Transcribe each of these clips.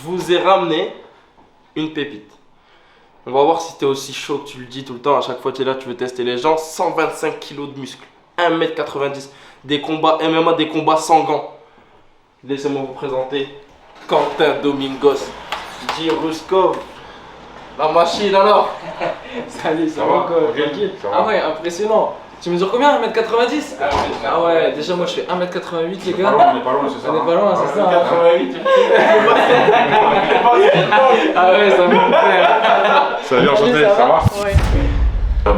vous ai ramené une pépite. On va voir si t'es aussi chaud que tu le dis tout le temps. À chaque fois que tu es là, tu veux tester les gens. 125 kilos de muscles, 1m90, des combats MMA, des combats sans gants. Laissez-moi vous présenter Quentin Domingos, J. Ruskov, la machine alors. Salut, ça Ça va va, encore, tranquille, tranquille. ça va. Ah ouais, impressionnant. Tu mesures combien? 1m90? Ah ouais, déjà moi je fais 1m88 les gars. On est pas loin, c'est ça. On est pas loin, c'est ça. 88. Ah ouais, ça me fait. Salut, enchanté, ça va? Ouais.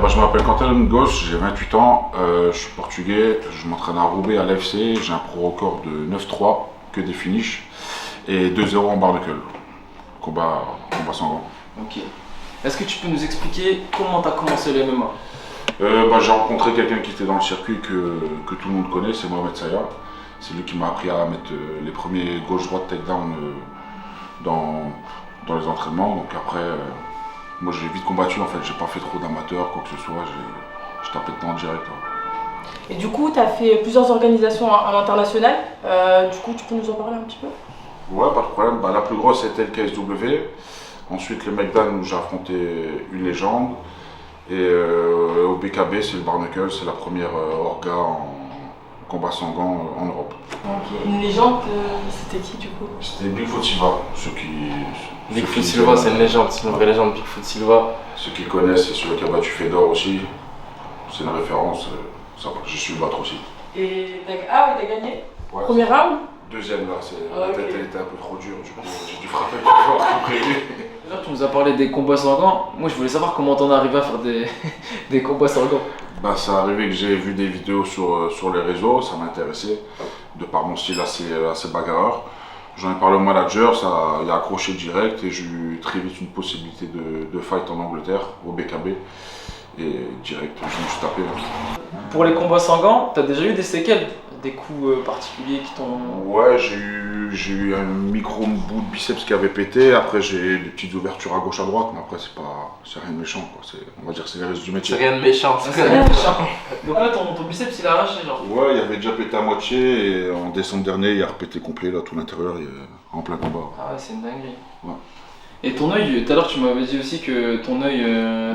Je m'appelle Quentin Domingos, j'ai 28 ans, je suis portugais, je m'entraîne à Roubaix à l'AFC, j'ai un pro record de 9-3, que des finishes, et 2-0 en barre de knuckle. Combat sans gants. Ok. Est-ce que tu peux nous expliquer comment t'as commencé le MMA? J'ai rencontré quelqu'un qui était dans le circuit que tout le monde connaît, c'est Mohamed Saya. C'est lui qui m'a appris à mettre les premiers gauche-droite takedown dans les entraînements. Donc après, moi j'ai vite combattu en fait, j'ai pas fait trop d'amateurs, quoi que ce soit, je tapais dedans direct. Ouais. Et du coup, tu as fait plusieurs organisations à l'international. Du coup, tu peux nous en parler un petit peu? Ouais, pas de problème. La plus grosse c'était le KSW. Ensuite le Megdan où j'ai affronté une légende. Et au BKB, c'est le bar knuckle, c'est la première orga en combat sans gants en Europe. Ok. Une légende, c'était qui du coup? C'était Bigfoot Silva, Bigfoot Silva, c'est une légende, c'est une vraie légende. Bigfoot Silva. Ceux qui connaissent, c'est celui qui a battu Fedor aussi. C'est une référence, ça va, je suis le battre aussi. Et ah oui, t'as gagné? Ouais, Premier round? deuxième là, la ok. tête elle était un peu trop dure, du coup j'ai dû frapper plus fort que prévu. Déjà, tu nous as parlé des combats sans gants. Moi je voulais savoir comment t'en es arrivé à faire des combats sans gants. Ça arrivé que j'ai vu des vidéos sur les réseaux, ça m'intéressait, de par mon style assez bagarreur. J'en ai parlé au manager, ça il a accroché direct et j'ai eu très vite une possibilité de fight en Angleterre, au BKB. Et direct, je me suis tapé. Pour les combats sans gants, t'as déjà eu des séquelles? Des coups particuliers qui t'ont... Ouais, j'ai eu un micro bout de biceps qui avait pété, après j'ai eu des petites ouvertures à gauche à droite, mais après c'est rien de méchant quoi, on va dire que c'est les risques du C'est métier. rien de méchant. C'est rien de méchant. Donc là ton biceps il a arraché genre? Ouais, il avait déjà pété à moitié et en décembre dernier il a repété complet là, tout l'intérieur en plein combat. Ah ouais, c'est une dinguerie. Ouais. Et ton œil, tout à l'heure tu m'avais dit aussi que ton œil,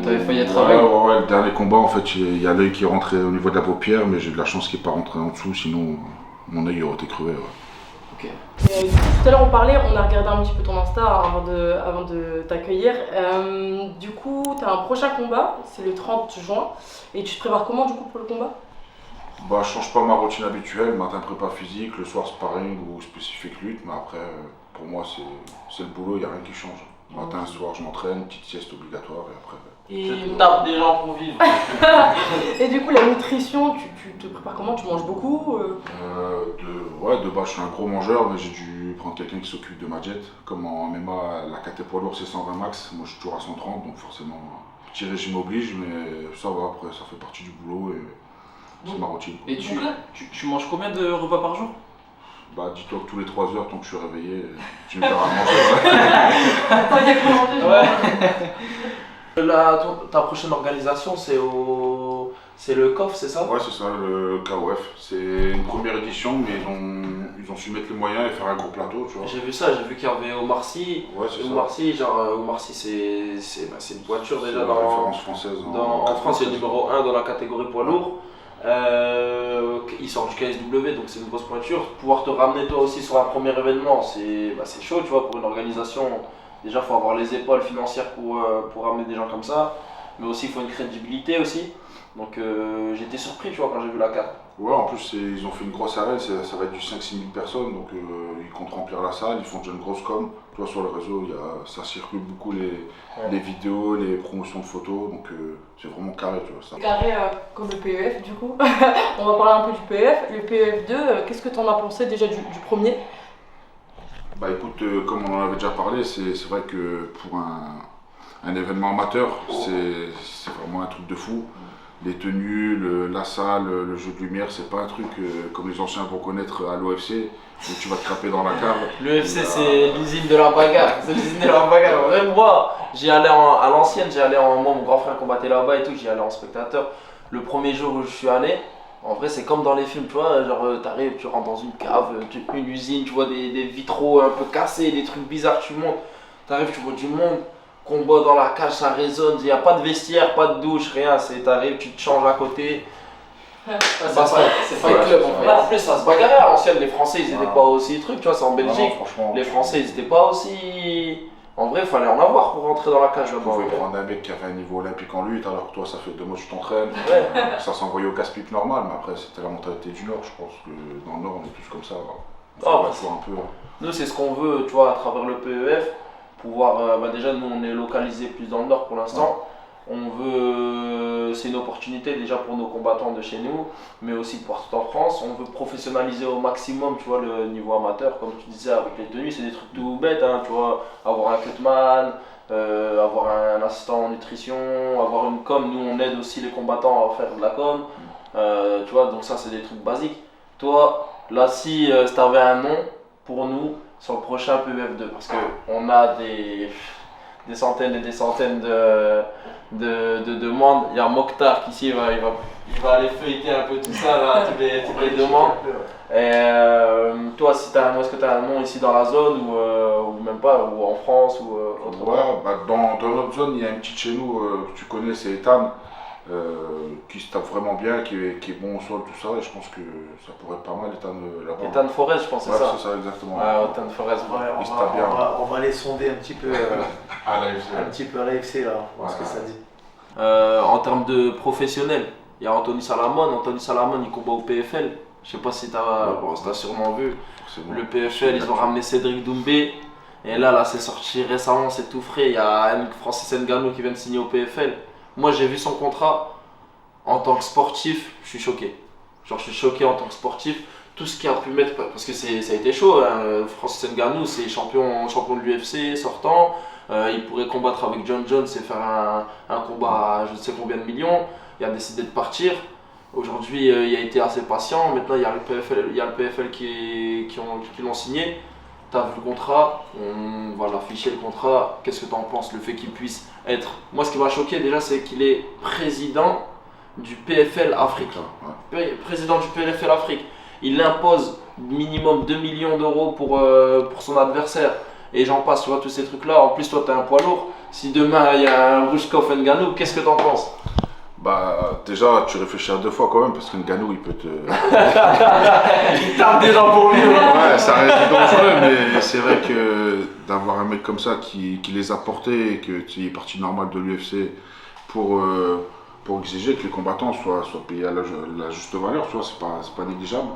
t'avais failli être aveugle. Ouais, le dernier combat en fait, il y a l'œil qui est rentré au niveau de la paupière, mais j'ai eu de la chance qu'il n'est pas rentré en dessous, sinon mon œil aurait été crevé. Ouais. Ok. Et, du coup, tout à l'heure on parlait, on a regardé un petit peu ton Insta avant de t'accueillir. Du coup, tu as un prochain combat, c'est le 30 juin. Et tu te prépares comment du coup pour le combat? Je change pas ma routine habituelle, matin prépa physique, le soir sparring ou spécifique lutte, mais après pour moi c'est le boulot, il n'y a rien qui change. Matin, soir je m'entraîne, petite sieste obligatoire et après... Je tape des gens pour vivre. Et du coup, la nutrition, tu te prépares comment? Tu manges beaucoup? De base je suis un gros mangeur, mais j'ai dû prendre quelqu'un qui s'occupe de ma diète. Comme en MMA, la caté poids lourd c'est 120 max, moi je suis toujours à 130, donc forcément petit régime oblige, mais ça va, après ça fait partie du boulot et c'est ma routine. Et tu manges combien de repas par jour? Dis-toi que tous les 3 heures, tant que je suis réveillé, tu me verras manger. T'as bien commenté, Ta prochaine organisation, c'est le COF, c'est ça? Ouais, c'est ça, le KOF. C'est une première édition, mais ils ont su mettre les moyens et faire un gros plateau, tu vois. J'ai vu ça, j'ai vu qu'il y avait Omar Sy. Ouais, c'est ça. Omar Sy, c'est une voiture déjà la dans référence française. en France, il est numéro 1 dans la catégorie poids lourd. Il sort du KSW, donc c'est une grosse pointure. Pouvoir te ramener toi aussi sur un premier événement, c'est chaud, tu vois, pour une organisation. Déjà, il faut avoir les épaules financières pour ramener des gens comme ça, mais aussi il faut une crédibilité aussi. Donc j'étais surpris, tu vois, quand j'ai vu la carte. Ouais, en plus ils ont fait une grosse arène, ça va être du 5-6 000 personnes, donc ils comptent remplir la salle, ils font déjà une grosse com. Tu vois, sur le réseau, ça circule beaucoup les vidéos, les promotions de photos, donc c'est vraiment carré, tu vois. Ça. Carré comme le PEF du coup. On va parler un peu du PEF. Le PEF2, qu'est-ce que tu en as pensé déjà du premier? Écoute, comme on en avait déjà parlé, c'est vrai que pour un événement amateur, c'est vraiment un truc de fou. Les tenues, la salle, le jeu de lumière, c'est pas un truc comme les anciens vont connaître à l'OFC, où tu vas te taper dans la cave. L'UFC, c'est l'usine de la bagarre. C'est l'usine de la bagarre. Même moi, j'y allais à l'ancienne, moi, mon grand frère combattait là-bas et tout, j'y allais en spectateur. Le premier jour où je suis allé, En vrai, c'est comme dans les films, tu vois, genre t'arrives, tu rentres dans une cave, une usine, tu vois des vitraux un peu cassés, des trucs bizarres, tu montes, t'arrives, tu vois du monde, combat dans la cage, ça résonne, il n'y a pas de vestiaire, pas de douche, rien, t'arrives, tu te changes à côté. C'est Fight Club en fait. En plus, ça se bagarrait à l'ancienne, les Français ils étaient pas aussi trucs, tu vois, c'est en Belgique. Franchement, Les Français ils étaient pas aussi. En vrai, il fallait en avoir pour rentrer dans la cage tu là-bas. pouvais prendre un mec qui avait un niveau olympique en lutte, alors que toi, ça fait 2 mois que tu t'entraînes. Ouais. Ça s'envoyait au casse-pipe normal, mais après, c'était la mentalité du Nord. Je pense que dans le Nord, on est tous comme ça. On Ah, fait un peu. Nous, c'est ce qu'on veut, tu vois, à travers le PEF, pouvoir. Déjà, nous, on est localisé plus dans le Nord pour l'instant. On veut. C'est une opportunité déjà pour nos combattants de chez nous, mais aussi partout en France. On veut professionnaliser au maximum, tu vois, le niveau amateur, comme tu disais, avec les tenues. C'est des trucs tout bêtes, hein, tu vois, avoir un cutman, avoir un assistant en nutrition, avoir une com. Nous, on aide aussi les combattants à faire de la com. Tu vois, donc ça, c'est des trucs basiques. Toi, là, si tu avais un nom pour nous sur le prochain PEF2, parce qu'on a des centaines et des centaines de demandes. Il y a Mokhtar qui ici, il va aller feuilleter un peu tout ça, là, toutes les demandes. Et toi, si est-ce que tu as un nom ici dans la zone ou même pas, ou en France ou autre part? Ouais, bah dans notre zone, il y a une petite chez nous que tu connais, c'est Ethan, qui se tape vraiment bien, qui est bon au sol, tout ça, et je pense que ça pourrait être pas mal, Ethan là-bas. Ethan Forest, je pense, c'est Ouais, ça. c'est ça, exactement. Ouais, Ethan Forest, Ouais, Il se tape bien. on va aller sonder un petit peu, Ah, là, il un petit peu à l'AFC là, voir ce que ça dit. En termes de professionnels, il y a Anthony Salamon. Anthony Salamon, il combat au PFL. Je sais pas si t'as sûrement vu. forcément. Le PFL, ils ont ramené Cédric Doumbé. Et là, c'est sorti récemment, c'est tout frais. Il y a Francis Ngannou qui vient de signer au PFL. Moi, j'ai vu son contrat. En tant que sportif, je suis choqué. Genre, je suis choqué en tant que sportif. Tout ce qu'il a pu mettre, parce que ça a été chaud. Hein. Francis Ngannou, c'est champion de l'UFC sortant. Il pourrait combattre avec John Jones et faire un combat à je ne sais combien de millions. Il a décidé de partir. Aujourd'hui, il a été assez patient. Maintenant, il y a le PFL qui l'ont signé. Tu as vu le contrat, on va l'afficher le contrat. Qu'est-ce que tu en penses, le fait qu'il puisse être. Moi, ce qui m'a choqué déjà, c'est qu'il est président du PFL Afrique. Ouais. Président du PFL Afrique. Il impose minimum 2 millions d'euros pour son adversaire. Et j'en passe, tu vois, tous ces trucs-là. En plus, toi, tu es un poids lourd. Si demain, il y a un Rouchkov Ngannou, qu'est-ce que tu en penses? Bah, déjà, tu réfléchis à 2 fois quand même, parce que Ngannou, il peut te. Il tape des gens pour lui. Ouais, ça reste dangereux, mais c'est vrai que d'avoir un mec comme ça qui les a portés et que tu es partie normale de l'UFC pour exiger que les combattants soient payés à la juste valeur, tu vois, c'est pas négligeable.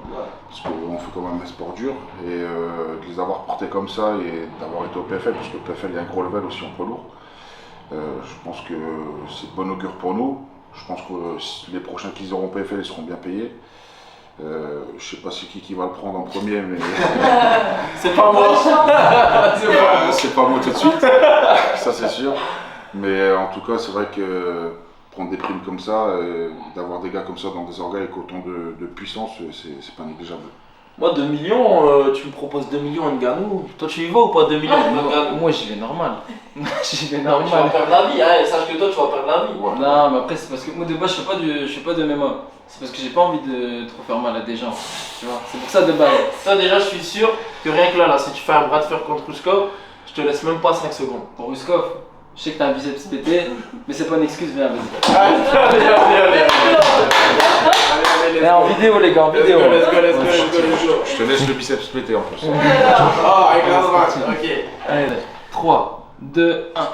Parce qu'on fait quand même un sport dur et de les avoir portés comme ça et d'avoir été au PFL, parce que le PFL il y a un gros level aussi en poids lourd. Je pense que c'est de bon augure pour nous. Je pense que les prochains qu'ils auront PFL ils seront bien payés. Je sais pas c'est qui va le prendre en premier, mais C'est pas moi. c'est pas moi tout de suite, ça c'est sûr. Mais en tout cas, c'est vrai que prendre des primes comme ça, d'avoir des gars comme ça dans des organes avec autant de puissance, c'est pas négligeable. Moi, 2 millions, tu me proposes 2 millions à Ngannou. Toi, tu y vas ou pas 2 millions Moi, j'y vais normal. J'y vais Tu vas normal. perdre la vie, hein, sache que toi, tu vas perdre la vie. Ouais. Non, mais après, c'est parce que moi, de base, je fais pas de MMA. C'est parce que j'ai pas envie de trop faire mal à des gens. Tu vois, c'est pour ça de base. Toi, déjà, je suis sûr que rien que là, si tu fais un bras de fer contre Rouchkov, je te laisse même pas 5 secondes. Pour Ruskov, je sais que t'as un biceps pété, mais c'est pas une excuse, viens, vas-y. Allez. Eh, en vidéo, les gars, en vidéo. Let's go. Je te laisse le biceps pété en plus. Ah, avec la droite, ok. Allez, 3, 2, 1.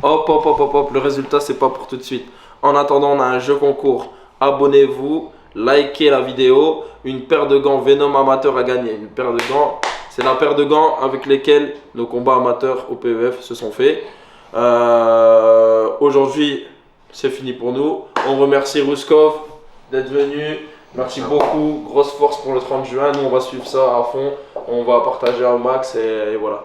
Hop, le résultat, c'est pas pour tout de suite. En attendant, on a un jeu concours. Abonnez-vous, likez la vidéo. Une paire de gants Venom amateur à gagner. Une paire de gants, c'est la paire de gants avec lesquels nos combats amateurs au PEF se sont faits. Aujourd'hui, c'est fini pour nous. On remercie Rouchkov d'être venu. Merci beaucoup. Grosse force pour le 30 juin. Nous, on va suivre ça à fond. On va partager un max et voilà.